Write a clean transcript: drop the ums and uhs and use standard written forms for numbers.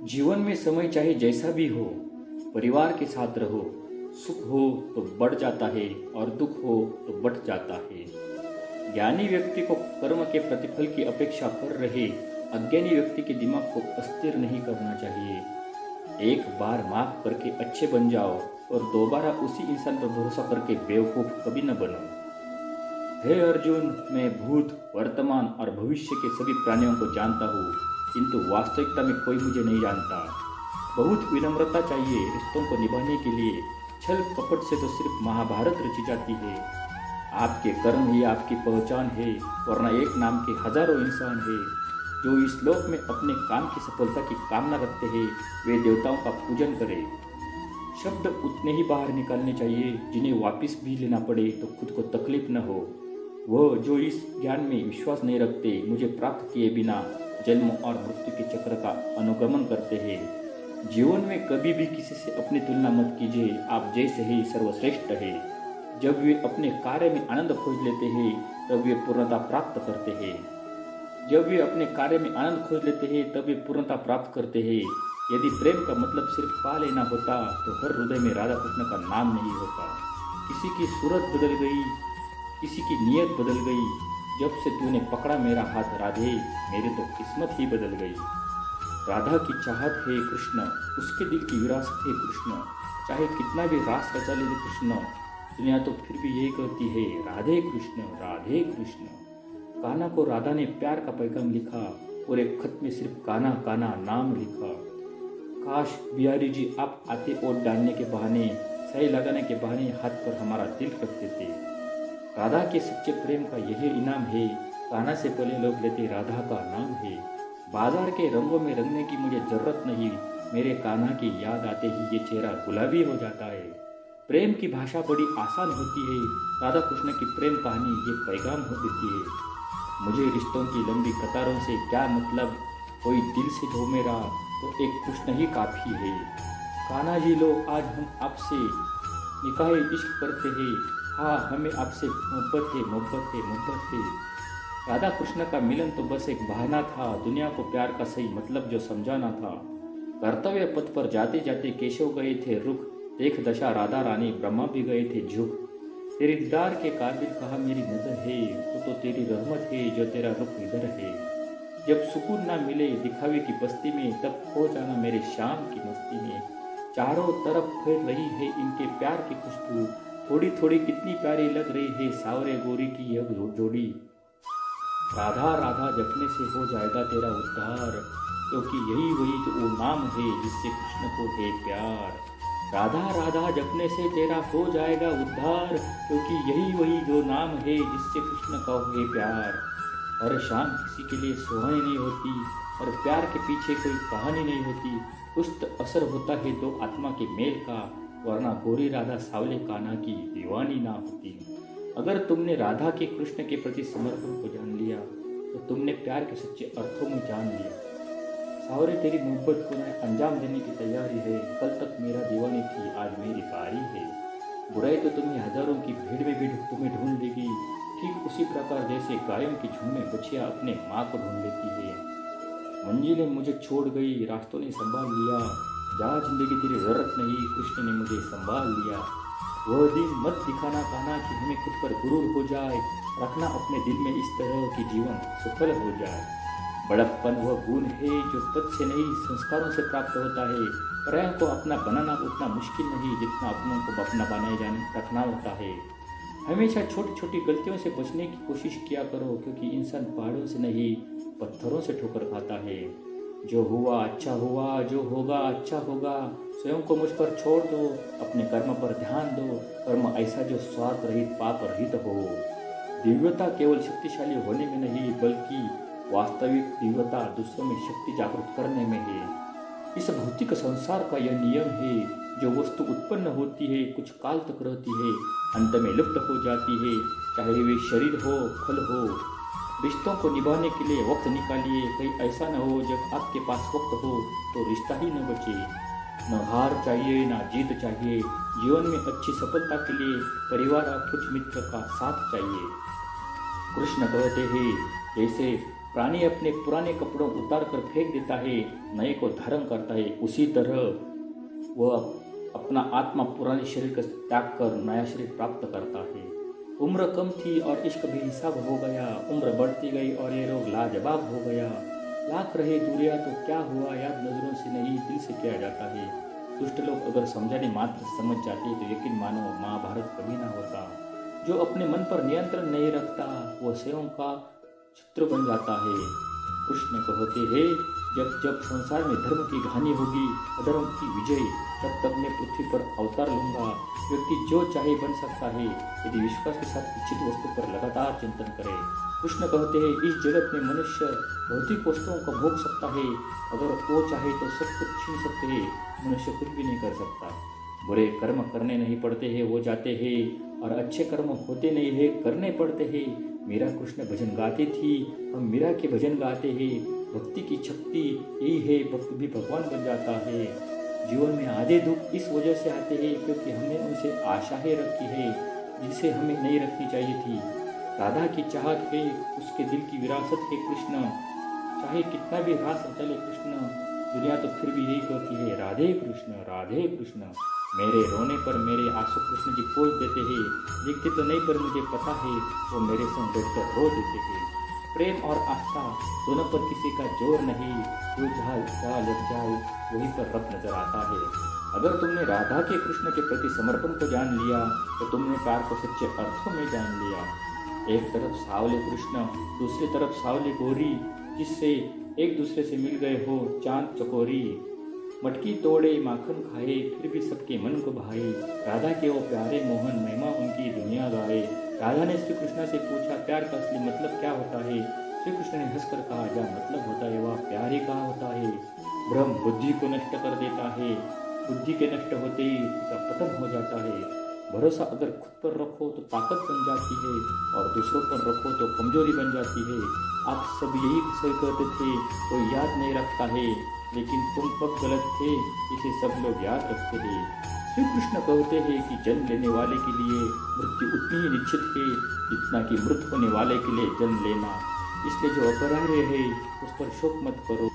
जीवन में समय चाहे जैसा भी हो, परिवार के साथ रहो। सुख हो तो बढ़ जाता है और दुख हो तो बढ़ जाता है। ज्ञानी व्यक्ति को कर्म के प्रतिफल की अपेक्षा कर रहे अज्ञानी व्यक्ति के दिमाग को अस्थिर नहीं करना चाहिए। एक बार माफ करके अच्छे बन जाओ और दोबारा उसी इंसान पर भरोसा करके बेवकूफ कभी न बनो। हे अर्जुन, मैं भूत, वर्तमान और भविष्य के सभी प्राणियों को जानता हूँ, किंतु वास्तविकता में कोई मुझे नहीं जानता। बहुत विनम्रता चाहिए रिश्तों को निभाने के लिए। छल कपट से तो सिर्फ महाभारत रची जाती है। आपके कर्म ही आपकी पहचान है, वरना एक नाम के हजारों इंसान है। जो इस लोक में अपने काम की सफलता की कामना रखते हैं, वे देवताओं का पूजन करें। शब्द उतने ही बाहर निकालने चाहिए जिन्हें वापस भी लेना पड़े तो खुद को तकलीफ न हो। वो जो इस ज्ञान में विश्वास नहीं रखते, मुझे प्राप्त किए बिना जन्म और मृत्यु के चक्र का अनुगमन करते हैं। जीवन में कभी भी किसी से अपनी तुलना मत कीजिए, आप जैसे ही सर्वश्रेष्ठ है। जब वे अपने कार्य में आनंद खोज लेते हैं, तब वे पूर्णता प्राप्त करते हैं। जब वे अपने कार्य में आनंद खोज लेते हैं, तब वे पूर्णता प्राप्त करते हैं। यदि प्रेम का मतलब सिर्फ पा लेना होता, तो हर हृदय में राधा कृष्ण का नाम नहीं होता। किसी की सूरत बदल गई, किसी की नीयत बदल गई। जब से तूने पकड़ा मेरा हाथ राधे, मेरी तो किस्मत ही बदल गई। राधा की चाहत है कृष्ण, उसके दिल की विरासत है कृष्ण। चाहे कितना भी रास रचा ले कृष्ण, दुनिया तो फिर भी यही कहती है, राधे कृष्ण राधे कृष्ण। कान्हा को राधा ने प्यार का पैगाम लिखा और एक खत में सिर्फ कान्हा कान्हा नाम लिखा। काश बिहारी जी आप आते ओट डालने के बहाने, सही लगाने के बहाने हाथ पर हमारा दिल रखते थे। राधा के सच्चे प्रेम का यही इनाम है, कान्हा से पहले लोग लेते राधा का नाम है। बाजार के रंगों में रंगने की मुझे जरूरत नहीं, मेरे कान्हा की याद आते ही ये चेहरा गुलाबी हो जाता है। प्रेम की भाषा बड़ी आसान होती है, राधा कृष्ण की प्रेम कहानी ये पैगाम हो देती है। मुझे रिश्तों की लंबी कतारों से क्या मतलब, कोई दिल से जो मेरा तो एक कृष्ण ही काफ़ी है। कान्हा जी लो, आज हम आपसे निकाह इश्क करते हैं। हाँ, हमें आपसे मोहब्बत है मोहब्बत है मोहब्बत है। राधा कृष्ण का मिलन तो बस एक बहाना था, दुनिया को प्यार का सही मतलब जो समझाना था। कर्तव्य पथ पर जाते जाते केशव गए थे रुख, देख दशा राधा रानी ब्रह्मा भी गए थे झुक। तेरे दीदार के काबिल कहा मेरी नजर है, तो तेरी रहमत है जो तेरा रुख इधर है। जब सुकून ना मिले दिखावे की बस्ती में, तब खो जाना मेरे शाम की मस्ती में। चारों तरफ फैल रही है इनके प्यार की खुशबू, थोड़ी थोड़ी कितनी प्यारी लग रही है सावरे गोरी की यह जोड़ी। राधा राधा जपने से हो जाएगा तेरा उद्धार, क्योंकि यही वही जो वो नाम है जिससे कृष्ण को है प्यार। राधा राधा जपने से तेरा हो जाएगा उद्धार, क्योंकि यही वही जो नाम है जिससे कृष्ण का है प्यार। हर शाम किसी के लिए सुहानी नहीं होती, और प्यार के पीछे कोई कहानी नहीं होती। कुछ तो असर होता है तो आत्मा के मेल का, वरना गोरी राधा सावले कान्हा की दीवानी ना होती। अगर तुमने राधा के कृष्ण के प्रति समर्पण को जान लिया, तो तुमने प्यार के सच्चे अर्थों में जान लिया। सावरे तेरी मोहब्बत को मैं अंजाम देने की तैयारी है, कल तक मेरा दीवानी थी आज मेरी बारी है। बुराई तो तुम्हें हजारों की भीड़ में भी तुम्हें ढूंढ लेगी, ठीक उसी प्रकार जैसे गायों की झुंड में बछिया अपने माँ को ढूंढ लेती है। मंजिलें मुझे छोड़ गई, रास्तों ने संभाल लिया, जहाँ जिंदगी तेरी जरूरत नहीं कृष्ण ने मुझे संभाल लिया। वह दिन मत दिखाना कान्हा कि हमें खुद पर गुरूर हो जाए, रखना अपने दिल में इस तरह कि जीवन सफल हो जाए। बड़प्पन वह गुण है जो पद से नहीं संस्कारों से प्राप्त होता है। परायों को अपना बनाना उतना मुश्किल नहीं जितना अपनों को अपना बनाए जाने रखना होता है। हमेशा छोटी छोटी गलतियों से बचने की कोशिश किया करो, क्योंकि इंसान पहाड़ों से नहीं पत्थरों से ठोकर खाता है। जो हुआ अच्छा हुआ, जो होगा अच्छा होगा। स्वयं को मुझ पर छोड़ दो, अपने कर्म पर ध्यान दो। कर्म ऐसा जो स्वार्थ रहित पाप रहित हो। दिव्यता केवल शक्तिशाली होने में नहीं, बल्कि वास्तविक दिव्यता दूसरों में शक्ति जागृत करने में है। इस भौतिक संसार का यह नियम है, जो वस्तु उत्पन्न होती है कुछ काल तक रहती है, अंत में लुप्त हो जाती है, चाहे वे शरीर हो फल हो। रिश्तों को निभाने के लिए वक्त निकालिए, कहीं ऐसा न हो जब आपके पास वक्त हो तो रिश्ता ही न बचे। न हार चाहिए न जीत चाहिए, जीवन में अच्छी सफलता के लिए परिवार और कुछ मित्र का साथ चाहिए। कृष्ण कहते हैं, जैसे प्राणी अपने पुराने कपड़ों उतार कर फेंक देता है, नए को धारण करता है, उसी तरह वह अपना आत्मा पुराने शरीर का त्याग कर नया शरीर प्राप्त करता है। उम्र कम थी और इश्क भी हिसाब हो गया, उम्र बढ़ती गई और ये रोग लाजवाब हो गया। लाख रहे दूरिया तो क्या हुआ, याद नजरों से नहीं दिल से किया जाता है। दुष्ट लोग अगर समझाने मात्र समझ जाते तो यकीन मानो महाभारत कभी ना होता। जो अपने मन पर नियंत्रण नहीं रखता वो स्वयं का शत्रु बन जाता है। कृष्ण कहते हैं, जब जब संसार में धर्म की हानि होगी, अधर्म की विजय, तब तक मैं पृथ्वी पर अवतार लूंगा। व्यक्ति जो चाहे बन सकता है यदि विश्वास के साथ इच्छित वस्तु पर लगातार चिंतन करे। कृष्ण कहते हैं, इस जगत में मनुष्य भौतिक वस्तुओं को भोग सकता है, अगर वो चाहे तो सब कुछ छीन सकते हैं, मनुष्य कुछ भी नहीं कर सकता। बुरे कर्म करने नहीं पड़ते हैं, वो जाते हैं, और अच्छे कर्म होते नहीं है, करने पड़ते हैं। मीरा कृष्ण भजन गाती थी, हम मीरा के भजन गाते हैं। भक्ति की शक्ति यही है, भक्त भी भगवान बन जाता है। जीवन में आधे दुख इस वजह से आते हैं क्योंकि हमने उनसे आशाएं रखी है जिसे हमें नहीं रखनी चाहिए थी। राधा की चाहत है, उसके दिल की विरासत है कृष्ण। चाहे कितना भी रास चले कृष्ण, दुनिया तो फिर भी यही कहती है, राधे कृष्ण राधे कृष्ण। मेरे रोने पर मेरे आंसू कृष्ण जी पोंछ देते हैं, दिखते तो नहीं पर मुझे पता है वो मेरे संग बैठकर रो देते हैं। प्रेम और आस्था दोनों पर किसी का जोर नहीं, जो जहाँ लग जाए वहीं पर रब नजर आता है। अगर तुमने राधा के कृष्ण के प्रति समर्पण को जान लिया तो तुमने प्यार को सच्चे अर्थों में जान लिया। एक तरफ सावले कृष्ण, दूसरी तरफ सावली गोरी, जिससे एक दूसरे से मिल गए हो चांद चकोरी। मटकी तोड़े माखन खाए फिर भी सबके मन को भाए, राधा के वो प्यारे मोहन महिमा उनकी दुनिया गाए। राधा ने श्री कृष्ण से पूछा, प्यार का असली मतलब क्या होता है? श्री कृष्ण ने हंसकर कहा, जहाँ मतलब होता है वह प्यार ही कहाँ होता है। भ्रम बुद्धि को नष्ट कर देता है, बुद्धि के नष्ट होते ही उसका पतन हो जाता है। भरोसा अगर खुद पर रखो तो ताकत बन जाती है और दूसरों पर रखो तो कमजोरी बन जाती है। आप सब यही सही कहते थे, कोई याद नहीं रखता है, लेकिन तुम कब गलत थे इसे सब लोग याद रखते थे। श्री कृष्ण कहते हैं कि जन्म लेने वाले के लिए मृत्यु उतनी ही निश्चित है जितना कि मृत होने वाले के लिए जन्म लेना। इसलिए जो अपराह्य है उस पर शोक मत करो।